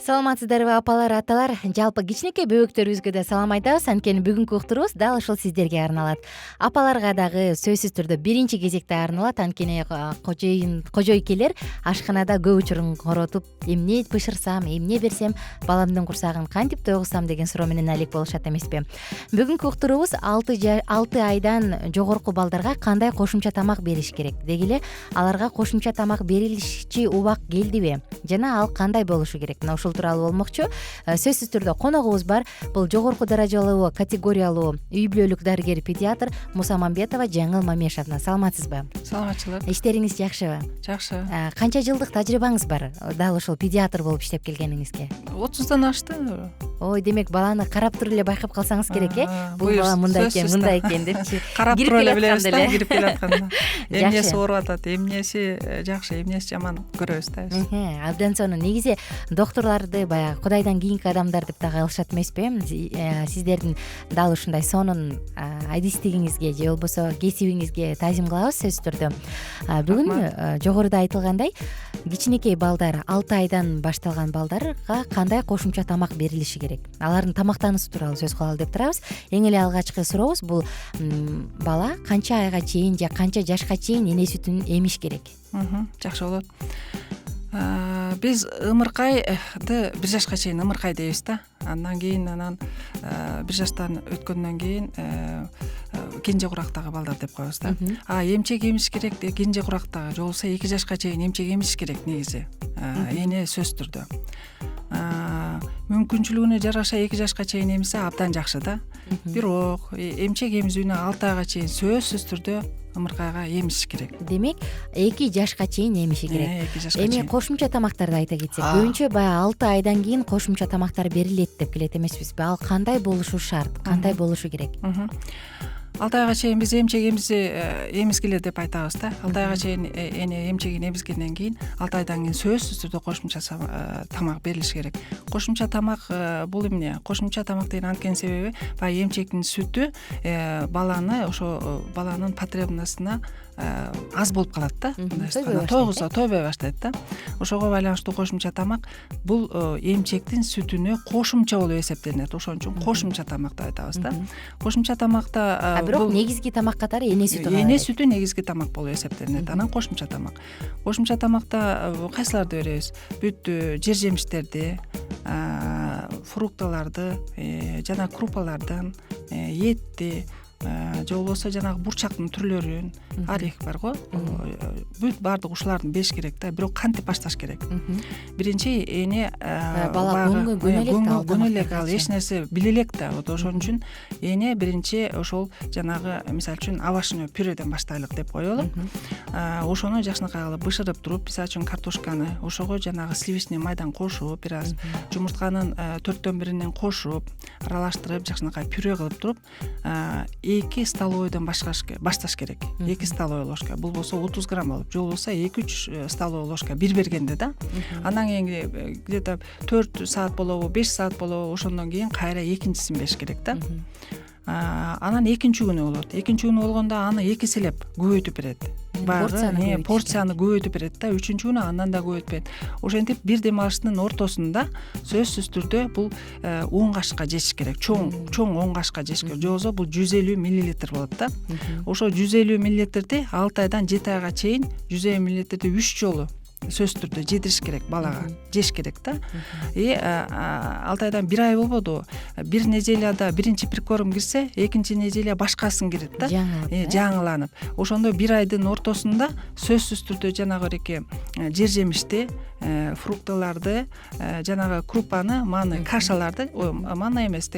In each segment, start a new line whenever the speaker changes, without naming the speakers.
Саламатсыздарбы апалар, аталар, жалпы кичинекей бөбөктөрүбүзгө да салам айтабыз. Анткени бүгүнкү уктуруубуз дал ушул сиздерге арналат. Апаларга дагы сөзсүз түрдө биринчи кезекте арналат. Анткени кожойкелер ашканада көп учурун коротуп, эмне бышырсам, эмне берсем баламдын курсагын кантип тойгузсам деген суроо менен алек болушат эмеспи. Бүгүнкү уктуруубуз 6 айдан жогорку балдарга кандай кошумча тамак бериш керек, деги эле аларга кошумча тамак берилишчи убак келдиби жана ал кандай болушу керек, мына ушул тууралуу болмокчу. Сөзсүз түрдө коногубуз бар. Бул жогорку даражалуу категориялуу үй бүлөлүк дарыгер педиатр Муса Мамбетова Жаңыл Мамешовна. Саламатсызбы?
Саламатчылык.
Иштериңиз жакшыбы?
Жакшы.
Канча жылдык тажрыйбаңыз бар дал ушул педиатр болуп иштеп келгениңизге?
30дан ашты.
Ой, демек баланы карап туруп эле байкап калсаңыз керек, Бул бала мындай экен, мындай экен депчи.
Карап туруп эле билебиз да, кирип келатканда. Эмнеси
Жакшы.
ооруп атат, эмнеси жакшы, эмнеси жаман көрөбүз да.
Абдан сонун. Негизи доктурларды баягы Кудайдан кийинки адамдар деп дагы алышат эмеспи? Сиздердин дал ушундай сонун адистигиңизге же болбосо кесибиңизге таазим кылабыз сөзсүз түрдө. Бүгүн жогоруда айтылгандай, кичинекей балдар, 6 айдан башталган балдарга кандай кошумча тамак берилиши керек, алардын тамактануусу тууралуу сөз кылалы деп турабыз. Эң эле алгачкы сурообуз бул бала канча айга чейин же канча жашка чейин эне сүтүн эмиш керек?
Жакшы болот. Биз ымыркайды 1 жашка чейин ымыркай дейбиз да. Андан кийин 1 жаштан өткөндөн кийин кенже курактагы балдар деп коебуз да. Эмчек эмиш керек де кенже курактагы, же болбосо 2 жашка чейин эмчек эмиш керек негизи. Эне сөзсүз түрдө. Мүмкүнчүлүгүнө жараша 2 жашка чейин эмсе абдан жакшы да. Бирок эмчек эмизүүнү 6 айга чейин сөзсүз түрдө ымыркайга эмиш керек.
Демек 2 жашка чейин эмиши керек. Эми кошумча тамактарды айта кетсек, көбүнчө баягы 6 айдан кийин кошумча тамактар берилет деп келет эмеспизби? Ал кандай болушу шарт, кандай болушу керек?
6 айга чейин биз эмчегибизди эмизгиле деп айтабыз да. 6 айга чейин эне эмчегин эмизгенден кийин 6 айдан кийин сөзсүз түрдө кошумча тамак берилиш керек. Кошумча тамак бул эмне? Кошумча тамак деген анткени себеби баягы эмчектин сүтү баланы ошо баланын потребностуна аз болуп калат да. Тойбой баштайт да. Ошого байланыштуу кошумча тамак бул эмчектин сүтүнө кошумча болуп эсептелинет. Ошон үчүн кошумча тамак деп айтабыз да. Кошумча тамакта
бирок негизги тамак катары эне сүтү.
Эне сүтү негизги тамак болуп эсептелинет. Анан кошумча тамак. Кошумча тамакта кайсыларды беребиз? Бүт жер жемиштерди, фрукталарды, жана крупалардан, этти, же болбосо жанагы бурчактын түрлөрүн, орех бар го. Бүт баардык ушуларды бериш керек да. Бирок кантип башташ керек? Биринчи эне
бала
көнгөн элек ал эч нерсе биле элек да. Ошон үчүн эне биринчи ошол жанагы мисалы үчүн овощной пюреден баштайлык деп коелу. Ошону жакшынакай кылып бышырып туруп, мисалы үчүн картошканы ошого жанагы сливочный майдан кошуп, бир аз жумуртканын 4/1 кошуп, аралаштырып, жакшынакай пюре кылып туруп, 2 столовойдон башташ керек. 2 столовой ложка. Бул болсо 30 грамм болуп, же болбосо 2-3 столовой ложка бир бергенде да. Андан кийин где-то 4 саат болобу, 5 саат болобу, ошондон кийин кайра экинчисин бериш керек да. Анан экинчи күнү болот. Экинчи күнү болгондо аны экиселеп көбөйтүп берет. Порцияны көбөйтүп берет да. Үчүнчү күнү андан да көбөйтүп берет. Ошентип бир дем алыштын ортосунда сөзсүз түрдө бул 10 кашыкка жешиш керек. Чоң 10 кашыкка жешиш керек. Же болбосо бул 150 мл болот да. Ошо 150 мл 6 айдан 7 айга чейин 150 мл 3 жолу сөзсүз түрдө жедириш керек балага, жеш керек да. 6 айдан 1 ай болбоду. Бир неделяда биринчи прикорм кирсе, экинчи неделя башкасын кирет да. Жаңыланып. Ошондо 1 айдын ортосунда сөзсүз түрдө жанагы эки жер жемишти, фрукталарды, жанагы крупаны, маны, кашаларды, мана эмес,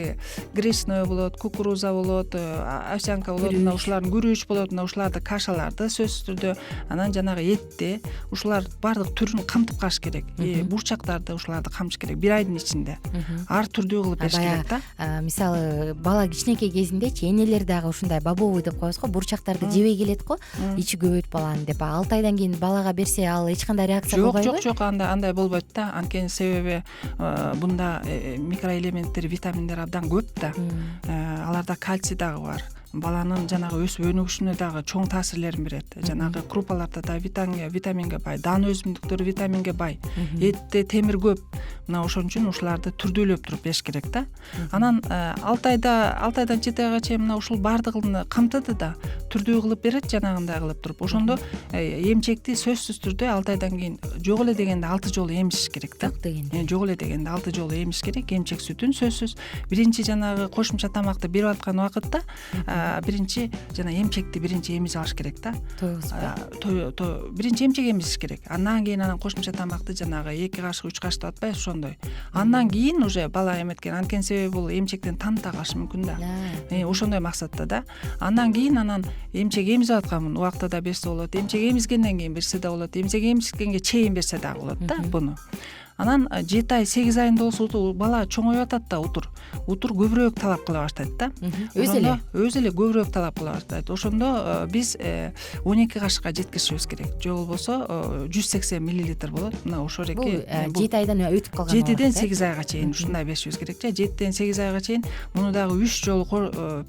гречное болот, кукуруза болот, овсянка болот, мына ушулардын күрүч болот, мына ушуларды кашаларды сөзсүз түрдө, анан жанагы этти, ушулар баардык түрүн камтып калыш керек. Бурчактарды ушуларды камтыш керек 1 айдын ичинде. Ар түрдүү кылып бериш керек да.
Мисалы, бала кичинекей кезиндечи энелер дагы ушундай бобовый деп коебуз го, бурчактарды жебей келет го, ичи көбөйт баланын деп. 6 айдан кийин балага берсе, ал эч кандай реакция болбойбу?
Жок, андай болбойт да. Анткени себеби бунда микроэлементтер, витаминдер абдан көп да. Аларда кальций дагы бар. баланын жанагы өсүп өнүгүшүнө дагы чоң таасирлерин берет. Жанагы крупаларда да витаминге бай, дан өсүмдүктөр витаминге бай, этте темир көп. Мына ошон үчүн ушуларды түрдүүлөп туруп бериш керек да. Анан 6 айдан 7 айга чейин мына ушул баардыгын камтыды да, түрдүү кылып берет жанагындай кылып туруп. Ошондо эмчекти сөзсүз түрдө 6 айдан кийин жок эле дегенде 6 жолу эмиш керек да. Жок эле дегенде 6 жолу эмиш керек. Эмчек сүтүн сөзсүз биринчи жанагы кошумча тамакты берип аткан убакытта биринчи жана эмчекти биринчи эмиз алыш керек да. Биринчи эмчек эмизиш керек. Андан кийин кошумча тамакты жанагы 2 кашык 3 кашык деп атпайбы ошондой. Андан кийин уже бала эметкен. Анткени себеби бул эмчектен таныта калышы мүмкүн да. Ошондой максатта да. Андан кийин эмчек эмизип аткан убакта да берсе болот. Эмчек эмизгенден кийин берсе да болот. Эмчек эмизгенге чейин берсе дагы болот да буну. Анан 7 ай 8 айында болсо бала чоңоюп атат да, утур көбүрөөк талап кыла баштайт да. Өзү эле көбүрөөк талап кыла баштайт. Ошондо биз 12 кашыкка жеткиришибиз керек. Же болбосо 180 мл болот. Мына ошо реке
7 айдан өтүп калган.
7ден 8 айга чейин ушундай беришибиз керек. 7ден 8 айга чейин муну дагы 3 жолу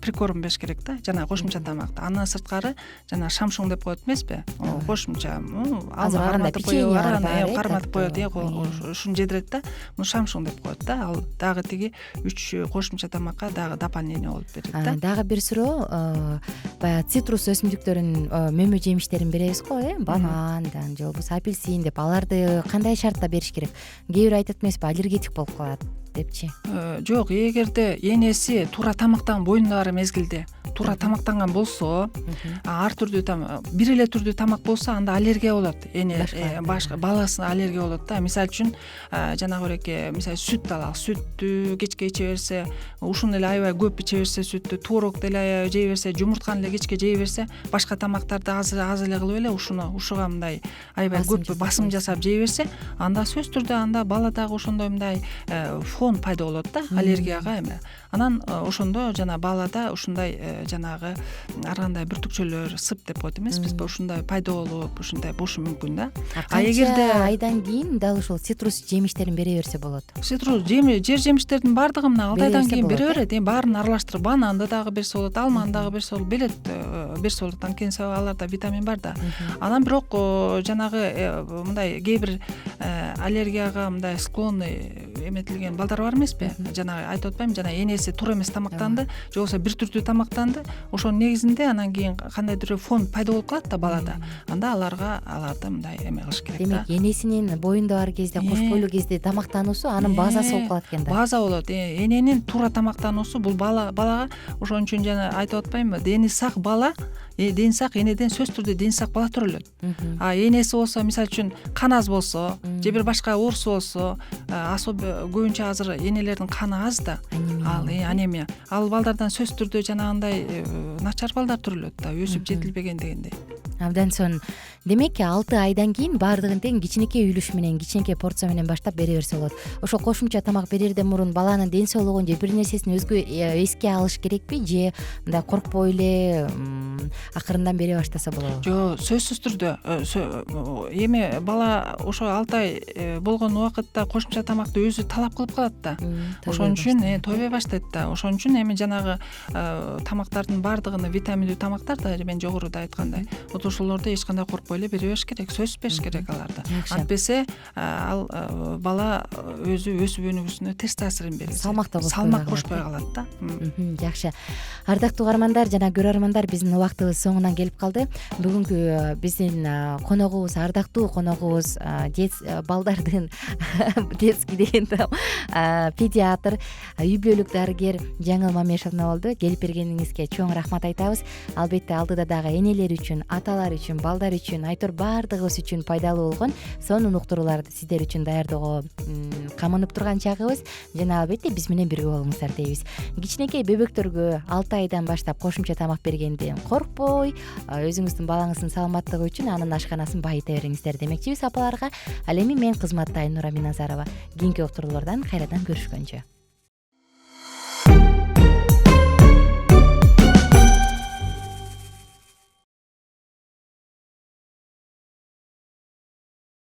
прикорм бериш керек да. Жана кошумча тамакты. Андан сырткары жана шамшуң деп коет эмеспи? Кошумча карматып коет. Ушуну жедирет да. Муну шамшуң деп коет да. Ал дагы тиги 3 кошумча тамакка дагы дополнение болуп берет да.
Дагы бир суроо, баягы цитрус өсүмдүктөрүнүн мөмө жемиштерин беребиз го, банандан же болбосо апельсин деп. Аларды кандай шартта бериш керек? Кээ бир айтат эмеспи, аллергетик болуп калат депчи.
Жок, эгерде энеси туура тамактан боюнда бар мезгилде туура тамактанган болсо, ар түрдүү бир эле түрдүү тамак болсо, анда аллергия болот. Башка баласына аллергия болот да. Мисалы үчүн жанагы эреке, мисалы сүт алалы, сүттү кечке иче берсе, ушуну эле аябай көп иче берсе, сүттү, творог деле аябай жей берсе, жумуртканы эле кечке жей берсе, башка тамактарды аз эле кылып эле ушуга мындай аябай көп басым жасап жей берсе, анда сөзсүз түрдө анда баладагы ошондой мындай фон пайда болот да, аллергияга эме. Анан ошондо жана балада ушундай жанагы ар кандай бүртүкчөлөр, сып деп коет эмеспизби, ушундай пайда болуп, ушундай болушу мүмкүн да.
Эгерде айдан кийин дал ушул цитрус жемиштерин бере берсе болот.
Цитрус жер жемиштердин баардыгын мына 6 айдан кийин бере берет. Баарын аралаштырып, бананды дагы берсе болот, алманы дагы берсе болот, белет берсе болот. Анткени аларда витамин бар да. Анан бирок жанагы мындай кээ бир аллергияга мындай склонный эметилген балдар бар эмеспи? Жанагы айтып атпаймынбы, жана энеси туура эмес тамактанды, же болбосо бир түрдүү тамактанды. Ошонун негизинде анан кийин кандайдыр фон пайда болуп калат да балада. Анда аларды мындай эме кылыш керек да.
Демек, энесинин боюнда бар кезде, кош бойлуу кезде тамактануусу анын базасы болуп калат экен да.
База болот. Эненин туура тамактануусу бул балага ошон үчүн жана айтып атпаймынбы, дени сак бала, дени сак энеден сөзсүз түрдө дени сак бала төрөлөт. Энеси болсо, мисалы үчүн кан аз болсо, же бир башка оорусу болсо, көбүнчө азыр энелердин каны аз да. Анемия. Ал балдардан сөзсүз түрдө жанагындай начар балдар төрөлөт да, өсүп жетилбеген дегендей.
Абдан сонун. Демек, 6 айдан кийин баардыгын тең кичинекей үлүш менен, кичинекей порция менен баштап бере берсе болот. Ошо кошумча тамак берерден мурун баланын ден соолугун же бир нерсесин эске алыш керекпи, же мындай коркпой эле акырындан бере баштаса болобу?
Жок, сөзсүз түрдө эми бала ошо 6 ай болгон убакытта кошумча тамакты өзү талап кылып калат да. Ошон үчүн тойбой баштайт да. Ошон үчүн эми жанагы тамактардын баардыгыны витаминдүү тамактар да, мен жогоруда айткандай, ошолорду эч кандай коркпой эле бере бериш керек, сөзсүз бериш керек аларды. Антпесе ал бала өзү өсүп өнүгүүсүнө терс таасирин берет.
Салмак
кошпой калат да.
Жакшы. Ардактуу угармандар жана көрөрмандар, биздин убактыбыз соңуна келип калды. Бүгүнкү биздин коногубуз, ардактуу коногубуз балдардын детский деген педиатр, үй бүлөлүк дарыгер Жаңыл Мамешовна болду. Келип бергениңизге чоң рахмат айтабыз. Албетте алдыда дагы энелер үчүн, аталар үчүн, балдар үчүн, айтор баардыгыбыз үчүн пайдалуу болгон сонун уктурууларды сиздер үчүн даярдоого камынып турган чагыбыз. Жана албетте биз менен бирге болуңуздар дейбиз. Кичинекей бөбөктөргө 6 айдан баштап кошумча тамак бергенде коркпой, өзүңүздүн балаңыздын саламаттыгы үчүн анын ашканасын байыта бериңиздер демекчибиз апаларга. Ал эми мен кызматта Айнура Миназарова. Кийинки уктуруулардан кайрадан көрүшкөнчө.